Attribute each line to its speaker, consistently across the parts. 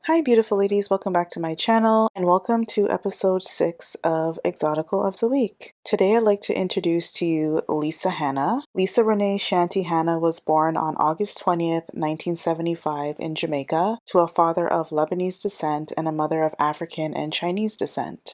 Speaker 1: Hi beautiful ladies, welcome back to my channel and welcome to episode 6 of Exotical of the Week. Today I'd like to introduce to you Lisa Hanna. Lisa Renee Shanti Hanna was born on August 20th, 1975 in Jamaica to a father of Lebanese descent and a mother of African and Chinese descent.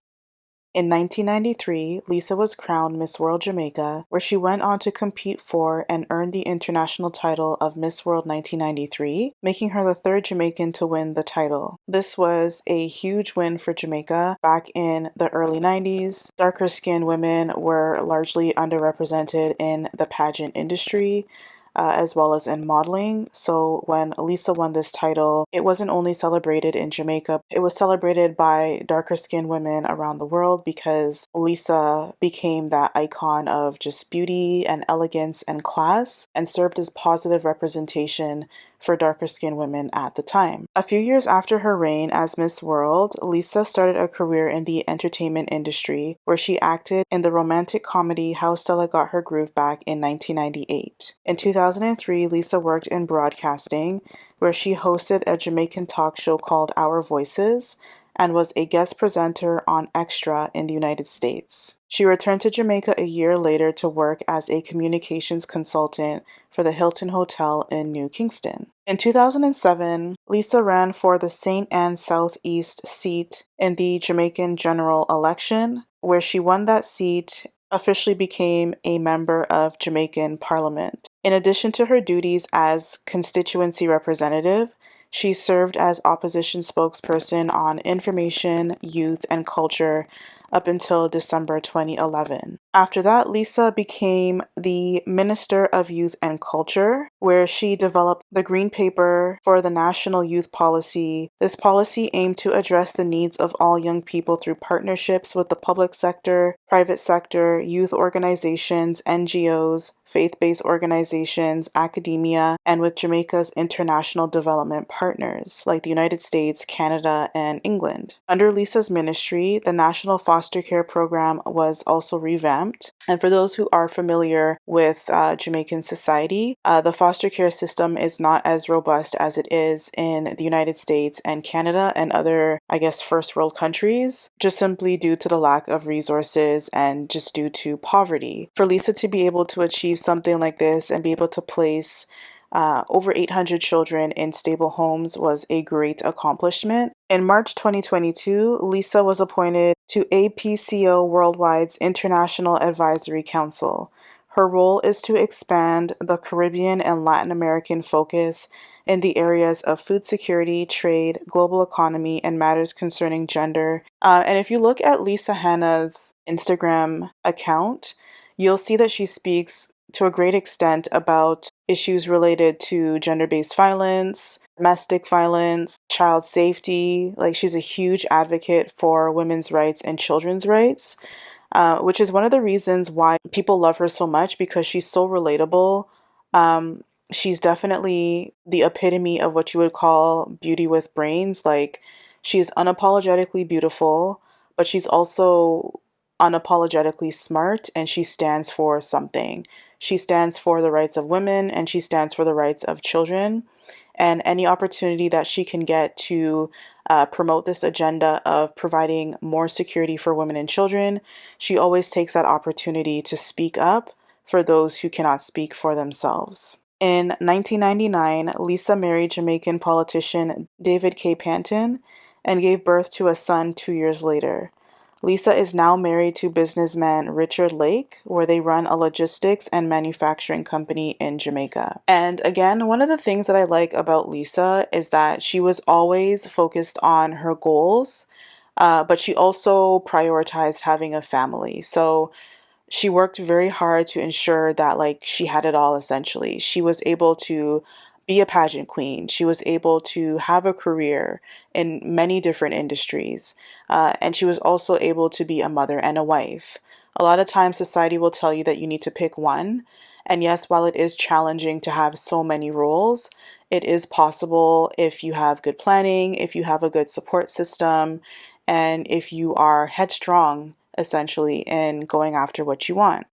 Speaker 1: In 1993, Lisa was crowned Miss World Jamaica, where she went on to compete for and earn the international title of Miss World 1993, making her the third Jamaican to win the title. This was a huge win for Jamaica back in the early 90s. Darker skinned women were largely underrepresented in the pageant industry. As well as in modeling. So when Lisa won this title, it wasn't only celebrated in Jamaica, it was celebrated by darker skinned women around the world because Lisa became that icon of just beauty and elegance and class and served as positive representation for darker skinned women at the time. A few years after her reign as Miss World, Lisa started a career in the entertainment industry where she acted in the romantic comedy How Stella Got Her Groove Back in 1998. In 2003, Lisa worked in broadcasting where she hosted a Jamaican talk show called Our Voices and was a guest presenter on Extra in the United States. She returned to Jamaica a year later to work as a communications consultant for the Hilton Hotel in New Kingston. In 2007, Lisa ran for the St. Anne Southeast seat in the Jamaican general election, where she won that seat, officially became a member of Jamaican Parliament. In addition to her duties as constituency representative, she served as opposition spokesperson on information, youth, and culture up until December 2011. After that, Lisa became the Minister of Youth and Culture, where she developed the Green Paper for the National Youth Policy. This policy aimed to address the needs of all young people through partnerships with the public sector, private sector, youth organizations, NGOs, faith-based organizations, academia, and with Jamaica's international development partners like the United States, Canada, and England. Under Lisa's ministry, the National Foster Care Program was also revamped. And for those who are familiar with Jamaican society, the foster care system is not as robust as it is in the United States and Canada and other, first world countries, just simply due to the lack of resources and just due to poverty. For Lisa to be able to achieve something like this and be able to place over 800 children in stable homes was a great accomplishment. In March 2022, Lisa was appointed to APCO Worldwide's International Advisory Council. Her role is to expand the Caribbean and Latin American focus in the areas of food security, trade, global economy, and matters concerning gender. And if you look at Lisa Hanna's Instagram account, you'll see that she speaks to a great extent about issues related to gender-based violence, domestic violence, child safety. Like, she's a huge advocate for women's rights and children's rights, which is one of the reasons why people love her so much, because she's so relatable. She's definitely the epitome of what you would call beauty with brains. Like, she's unapologetically beautiful, but she's also unapologetically smart, and she stands for something. She stands for the rights of women, and she stands for the rights of children. And any opportunity that she can get to promote this agenda of providing more security for women and children, she always takes that opportunity to speak up for those who cannot speak for themselves. In 1999, Lisa married Jamaican politician David K. Panton and gave birth to a son 2 years later. Lisa is now married to businessman Richard Lake, where they run a logistics and manufacturing company in Jamaica. And again, one of the things that I like about Lisa is that she was always focused on her goals, but she also prioritized having a family. So she worked very hard to ensure that she had it all essentially. She was able to be a pageant queen. She was able to have a career in many different industries. And she was also able to be a mother and a wife. A lot of times society will tell you that you need to pick one. And yes, while it is challenging to have so many roles, it is possible if you have good planning, if you have a good support system, and if you are headstrong essentially in going after what you want.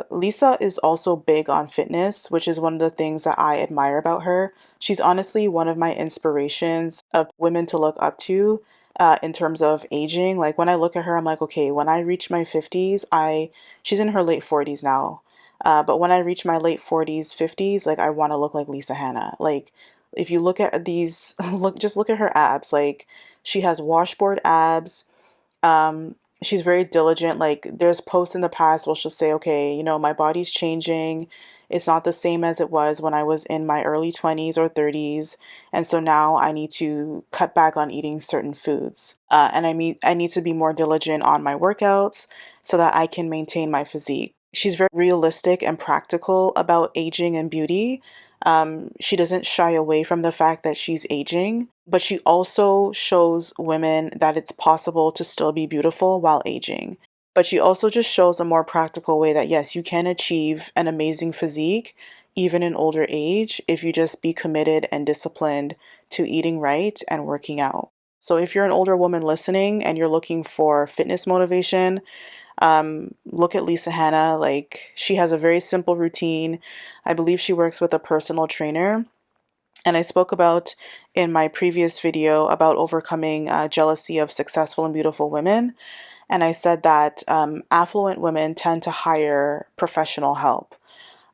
Speaker 1: Lisa is also big on fitness, which is one of the things that I admire about her. She's honestly one of my inspirations of women to look up to in terms of aging. Like when I look at her, I'm like, okay, when I reach my 50s, she's in her late 40s now. But when I reach my late 40s, 50s, like I want to look like Lisa Hanna. Like if you look at these, just look at her abs. Like she has washboard abs. She's very diligent. Like there's posts in the past where she'll say, okay, my body's changing. It's not the same as it was when I was in my early 20s or 30s. And so now I need to cut back on eating certain foods. And I need to be more diligent on my workouts so that I can maintain my physique. She's very realistic and practical about aging and beauty. She doesn't shy away from the fact that she's aging, but she also shows women that it's possible to still be beautiful while aging. But she also just shows a more practical way that yes, you can achieve an amazing physique even in older age if you just be committed and disciplined to eating right and working out. So if you're an older woman listening and you're looking for fitness motivation, look at Lisa Hanna. Like she has a very simple routine. I believe she works with a personal trainer. And I spoke about in my previous video about overcoming jealousy of successful and beautiful women. And I said that affluent women tend to hire professional help.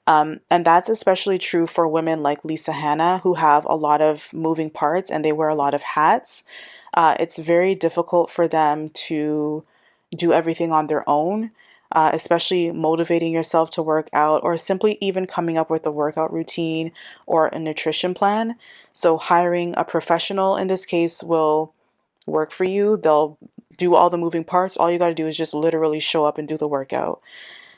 Speaker 1: And that's especially true for women like Lisa Hanna, who have a lot of moving parts and they wear a lot of hats. It's very difficult for them to do everything on their own, especially motivating yourself to work out or simply even coming up with a workout routine or a nutrition plan. So, hiring a professional in this case will work for you. They'll do all the moving parts. All you got to do is just literally show up and do the workout.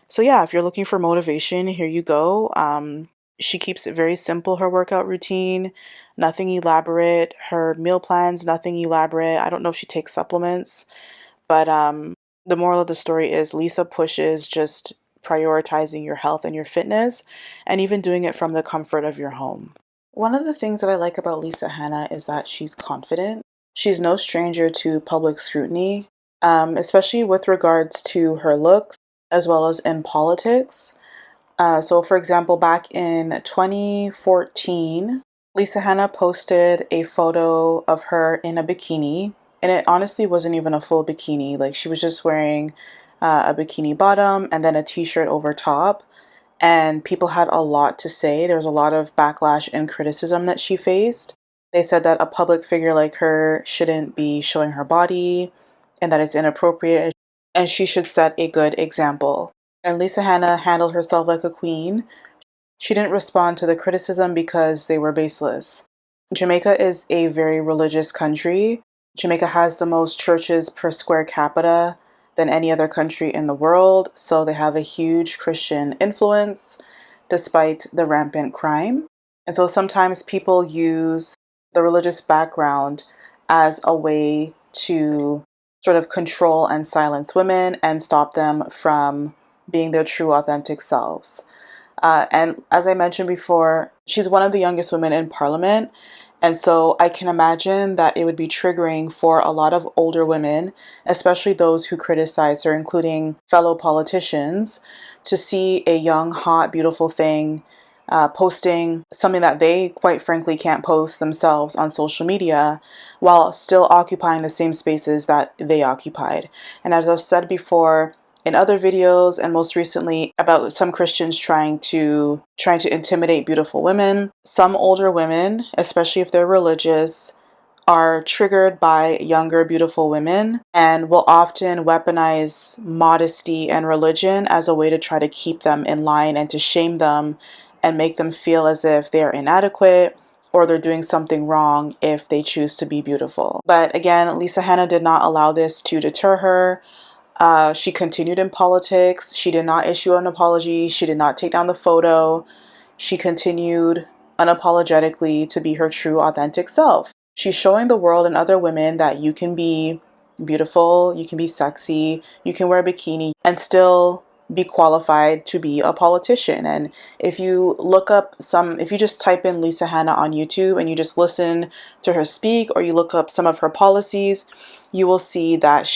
Speaker 1: So yeah, if you're looking for motivation, here you go. She keeps it very simple, her workout routine, nothing elaborate. Her meal plans, nothing elaborate. I don't know if she takes supplements, but the moral of the story is Lisa pushes just prioritizing your health and your fitness and even doing it from the comfort of your home. One of the things that I like about Lisa Hanna is that she's confident. She's no stranger to public scrutiny, especially with regards to her looks as well as in politics. So, for example, back in 2014, Lisa Hanna posted a photo of her in a bikini, and it honestly wasn't even a full bikini. Like, she was just wearing a bikini bottom and then a t shirt over top. And people had a lot to say. There was a lot of backlash and criticism that she faced. They said that a public figure like her shouldn't be showing her body and that it's inappropriate and she should set a good example. And Lisa Hanna handled herself like a queen. She didn't respond to the criticism because they were baseless. Jamaica is a very religious country. Jamaica has the most churches per square capita than any other country in the world, so they have a huge Christian influence despite the rampant crime. And so sometimes people use the religious background as a way to sort of control and silence women and stop them from being their true, authentic selves. And as I mentioned before, she's one of the youngest women in parliament. And so I can imagine that it would be triggering for a lot of older women, especially those who criticize her, including fellow politicians, to see a young, hot, beautiful thing posting something that they, quite frankly, can't post themselves on social media while still occupying the same spaces that they occupied. And as I've said before, in other videos and most recently about some Christians trying to intimidate beautiful women. Some older women, especially if they're religious, are triggered by younger beautiful women and will often weaponize modesty and religion as a way to try to keep them in line and to shame them and make them feel as if they're inadequate or they're doing something wrong if they choose to be beautiful. But again, Lisa Hanna did not allow this to deter her. She continued in politics. She did not issue an apology. She did not take down the photo. She continued unapologetically to be her true, authentic self. She's showing the world and other women that you can be beautiful, you can be sexy, you can wear a bikini, and still be qualified to be a politician. And if you if you just type in Lisa Hanna on YouTube and you just listen to her speak, or you look up some of her policies, you will see that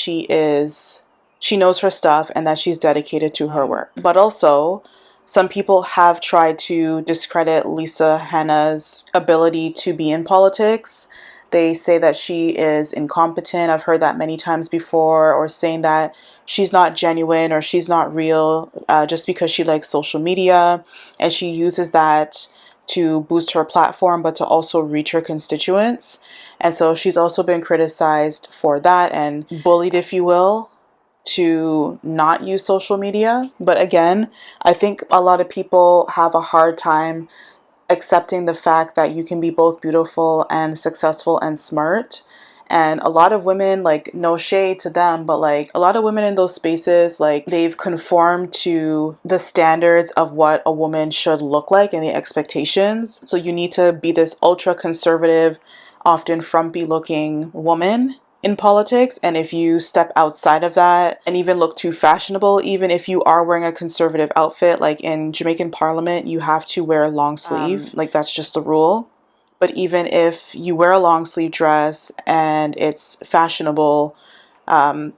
Speaker 1: she knows her stuff and that she's dedicated to her work. But also, some people have tried to discredit Lisa Hanna's ability to be in politics. They say that she is incompetent. I've heard that many times before, or saying that she's not genuine or she's not real just because she likes social media and she uses that to boost her platform, but to also reach her constituents. And so she's also been criticized for that and bullied, if you will, to not use social media. But again, I think a lot of people have a hard time accepting the fact that you can be both beautiful and successful and smart. And a lot of women, like, no shade to them, but like a lot of women in those spaces, like, they've conformed to the standards of what a woman should look like and the expectations. So you need to be this ultra conservative, often frumpy looking woman in politics. And if you step outside of that and even look too fashionable, even if you are wearing a conservative outfit, like in Jamaican parliament, you have to wear a long sleeve. Like, that's just the rule. But even if you wear a long sleeve dress and it's fashionable,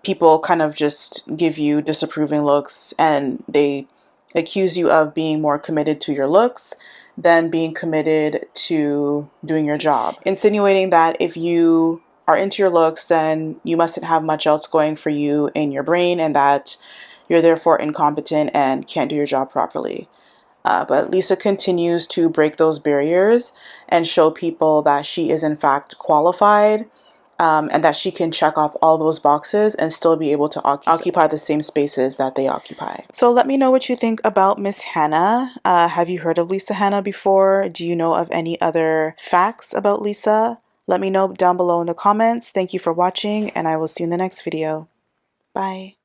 Speaker 1: people kind of just give you disapproving looks and they accuse you of being more committed to your looks than being committed to doing your job. Insinuating that if you are into your looks, then you mustn't have much else going for you in your brain and that you're therefore incompetent and can't do your job properly. But Lisa continues to break those barriers and show people that she is in fact qualified, and that she can check off all those boxes and still be able to occupy the same spaces that they occupy. So let me know what you think about Miss Hanna. Have you heard of Lisa Hanna before? Do you know of any other facts about Lisa? Let me know down below in the comments. Thank you for watching, and I will see you in the next video. Bye.